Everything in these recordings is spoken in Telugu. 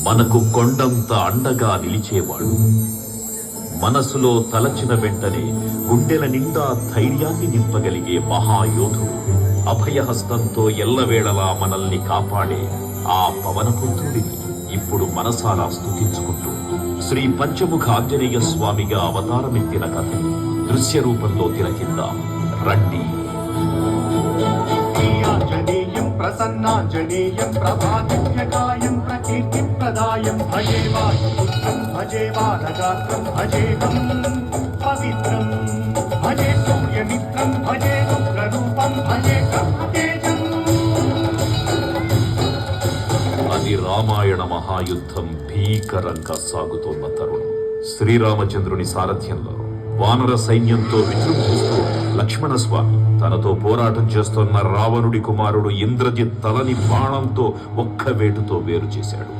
మనకు కొండంత అండగా నిలిచేవాడు. మనసులో తలచిన వెంటనే గుండెల నిండా ధైర్యాన్ని నింపగలిగే మహాయోధుడు. అభయహస్తంతో ఎల్లవేళలా మనల్ని కాపాడే ఆ పవనపుత్రుడిని ఇప్పుడు మనసారా స్తుతించుకుంటూ శ్రీ పంచముఖ ఆంజనేయ స్వామిగా అవతారమెత్తిన కథని దృశ్య రూపంలో తిలకిద్దాం రండి. ప్రసన్నాంజనేయం ప్రభాదివ్యకాయం ప్రకీర్తిప్రదాయం భజే వాయుపుత్రం భజే బాలగాత్రం భజేహం పవిత్రం భజే సూర్యమిత్రం భజే ఉగ్రరూపం భజే బ్రహ్మతేజం. అది రామాయణ మహాయుద్ధం భీకరంగా సాగుతోన్న తరుణం. శ్రీరామచంద్రుని సారథ్యంలో వానర సైన్యంతో విజృంభిస్తూ లక్ష్మణస్వామి తనతో పోరాటం చేస్తున్న రావణుడి కుమారుడు ఇంద్రజిత్ తలని బాణంతో ఒక్క వేటుతో వేరు చేశాడు.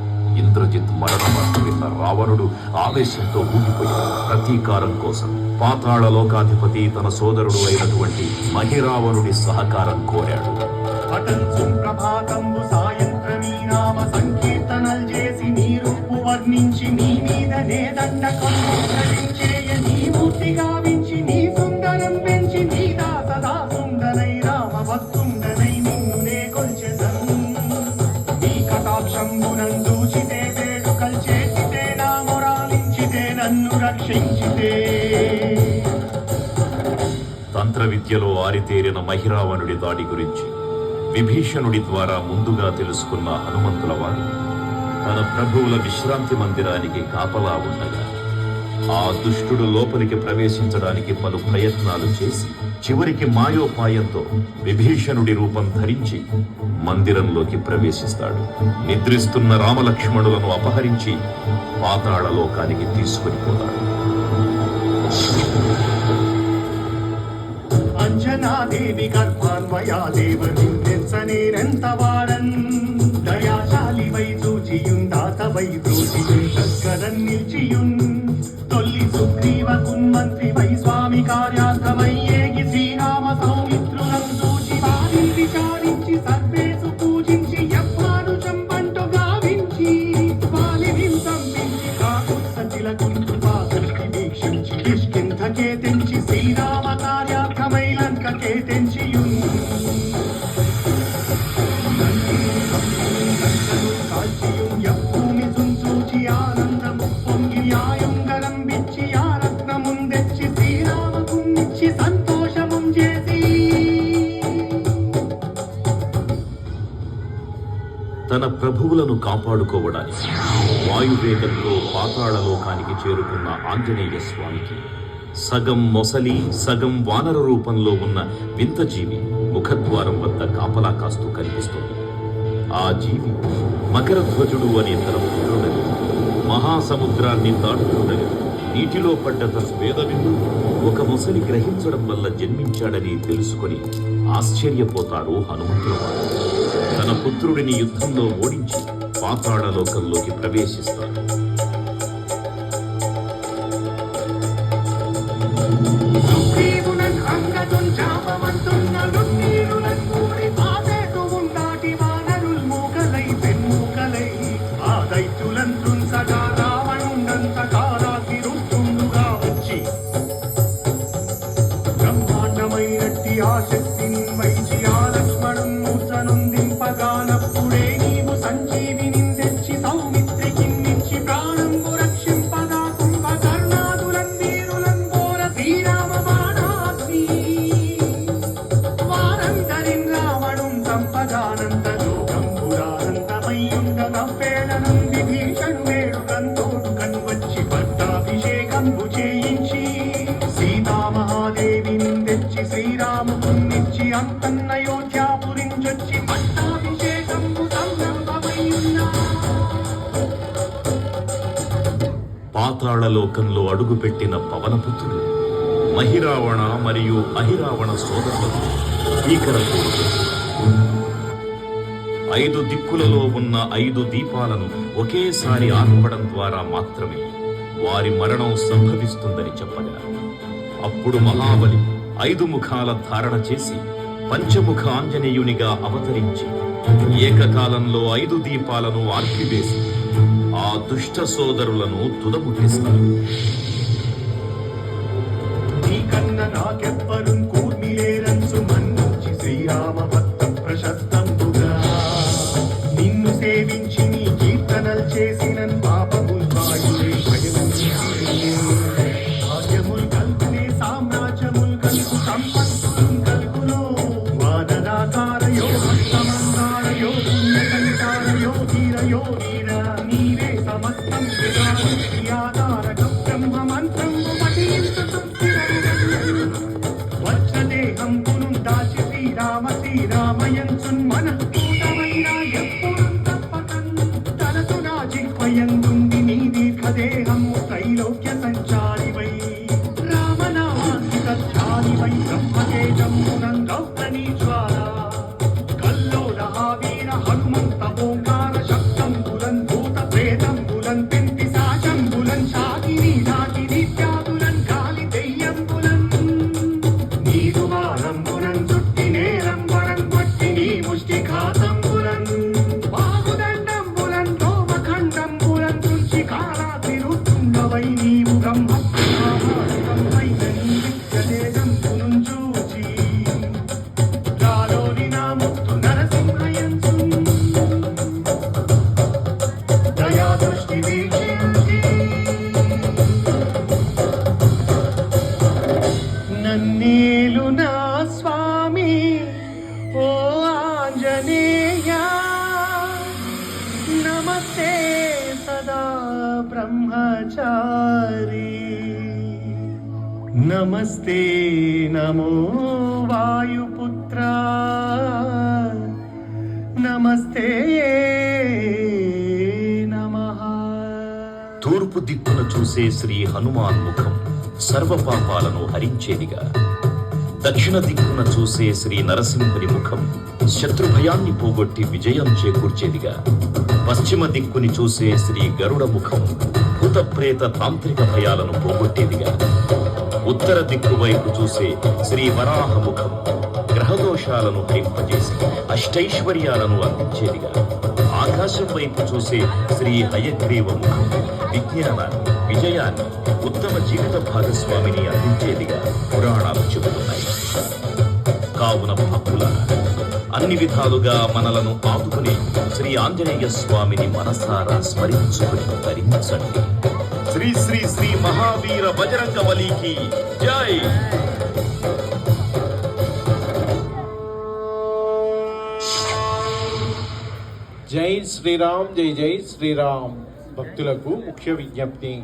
ఇంద్రజిత్ మరణవార్త విన్న రావణుడు ఆవేశంతో ఊగిపోయాడు. ప్రతీకారం కోసం పాతాళ లోకాధిపతి తన సోదరుడు అయినటువంటి మహిరావణుడి సహకారం కోరాడు. వర్ణించి నీ మీదనే దండకం నీ మూర్తి గావించి నీ సుందరం పెంచి నీ దాసదా సుందరై రామ భక్తుండనై నిన్నునే కొల్చెదను. నీ కటాక్షంబునందూచితే వేడుకల్ చేసితే నా మొరాలించితే నన్ను రక్షించితే. తంత్ర విద్యలో ఆరితేరిన మహిరావణుడి దాడి గురించి విభీషణుడి ద్వారా ముందుగా తెలుసుకున్న హనుమంతుల వారు తన ప్రభువుల విశ్రాంతి మందిరానికి కాపలా ఉండగా ఆ దుష్టుడు లోపలికి ప్రవేశించడానికి పలు ప్రయత్నాలు చేసి చివరికి మాయోపాయంతో విభీషణుడి రూపం ధరించి మందిరంలోకి ప్రవేశిస్తాడు. నిద్రిస్తున్న రామలక్ష్మణులను అపహరించి పాతాళ లోకానికి తీసుకుని పోతాడు. అంజనాదేవి గర్భాన్వయా దేవని నెంత వాడన్ దయాశాలి వై చూచియుందాతవై బ్రోచియున్ నిల్చియున్ తొల్లి సుగ్రీవ కున్మంత్రి వై స్వామి కార్యార్థమై ఏగి శ్రీరామ సౌమిత్రులం చూచి వారిని విచారించి సర్వేసు పూజించి యవ్వాను చంపంటు గావించి వాలిని సంపించి కాకుత్సతిల కుంటు పాదృష్టి వీక్షించి కిష్కింధకే తెంచి శ్రీరామ కార్యార్థమై లంకకే తెంచియున్ తన ప్రభువులను కాపాడుకోవడానికి వాయువేగంతో పాతాళలోకానికి చేరుకున్న ఆంజనేయ స్వామికి సగం మొసలి సగం వానర రూపంలో ఉన్న వింత జీవి ముఖద్వారం వద్ద కాపలా కాస్తూ కనిపిస్తుంది. ఆ జీవి మకరధ్వజుడు అనే తన పుత్రుడని మహాసముద్రాన్ని దాటుతుండగా నీటిలో పడ్డ తన వేదవిందు ఒక మొసలి గ్రహించడం వల్ల జన్మించాడని తెలుసుకొని ఆశ్చర్యపోతాడు హనుమంతుల వారు. తన పుత్రుడిని యుద్ధంలో ఓడించి పాతాళ లోకంలోకి ప్రవేశిస్తాడు. పాతాళలోకంలో అడుగుపెట్టిన పవనపుత్రులు మహిరావణ మరియు అహిరావణ సోదరులకు భీకరకు 5 దిక్కులలో ఉన్న 5 దీపాలను ఒకేసారి ఆర్పడం ద్వారా మాత్రమే వారి మరణం సంభవిస్తుందని చెప్పగా అప్పుడు మహాబలి 5 ముఖాల ధారణ చేసి పంచముఖ ఆంజనేయునిగా అవతరించి ఏకకాలంలో 5 దీపాలను ఆర్పివేసి ఆ దుష్ట సోదరులను తుదముట్టిస్తారు. నీకన్న నాకెవ్వరు కూర్మిలేరంచు మన్నుంచి శ్రీరామ భక్తం ప్రశస్తంబుగా నిన్ను సేవించి నీ కీర్తనలు చేసిన పాపముల్ వాయులే భాగ్యముల్ కల్పునే సామ్రాజ్యముల్ కల్పు సంపత్తులు కల్పులో వాదనాకారయో భక్తమందారయో పుణ్యకంఠారయో ధీరయో వీర నీవే సమస్తం ఆధారకం బ్రహ్మ మంత్రం వజ్రదేహంబును దాచి శ్రీరామయంచున్ మనఃపూతమైన ఎప్పుడు తప్పకన్ తనసు నా జిహ్వయందుండి నీ దీర్ఘదేహము త్రైలోక్య సంచారివై రామనామాంకిత ధ్యానివై బ్రహ్మతేజమునం గౌతనీ జ్వాల కల్లోల వీర హనుమంత ఓంకార శబ్దంబులన్ భూత ప్రేతంబులన్ పెంటి సాశంబులన్ శాకిని నాకిని త్యాగులన్ గాలి దెయ్యంబులన్ నీదు వారంబులన్ చుట్టి నేరంబరం కొట్టి నీ ముష్టి ఘాతంబులన్ బాహుదండంబులన్ దోమఖండంబులన్ తుంచి కాలాతిరుతుండవై నీవు బ్రహ్మ ప్రమాణికమైన నీ విద్యతేజంబునున్ చూచి గాలోని నా ముత్తు నరసింహయంచు దయా దృష్టి వీక్షించి నన్నేలు నా స్వామి ఓ ఆంజనేయ నమస్తే సదా బ్రహ్మచారి నమస్తే నమో వాయుపుత్ర నమస్తే నమః. తూర్పు దిక్కున చూసే శ్రీ హనుమాన్ ముఖం సర్వపాపాలను హరించేదిగా, దక్షిణ దిక్కున చూసే శ్రీ నరసింహుని ముఖం శత్రుభయాన్ని పోగొట్టి విజయం చేకూర్చేదిగా, పశ్చిమ దిక్కుని చూసే శ్రీ గరుడ ముఖం భూతప్రేత తాంత్రిక భయాలను పోగొట్టేదిగా, ఉత్తర దిక్కు వైపు చూసే శ్రీ వరాహ ముఖం గ్రహదోషాలను హరింపజేసి అష్టైశ్వర్యాలను అందించేదిగా, ఆకాశం వైపు చూసే శ్రీ హయగ్రీవ ముఖం విజ్ఞానాన్ని, విజయాన్ని, ఉత్తమ జీవిత భాగస్వామిని అందించేదిగా పురాణాలు చెబుతున్నాయి. కావున భక్తులారా, అన్ని విధాలుగా మనలను ఆదుకునే శ్రీ ఆంజనేయ స్వామిని మనసారా స్మరించుకుని ధరించండి. శ్రీ శ్రీ శ్రీ మహావీర బజరంగ బలికి జై. జై శ్రీరామ్, జై జై శ్రీరామ్. భక్తులకు ముఖ్య విజ్ఞప్తి.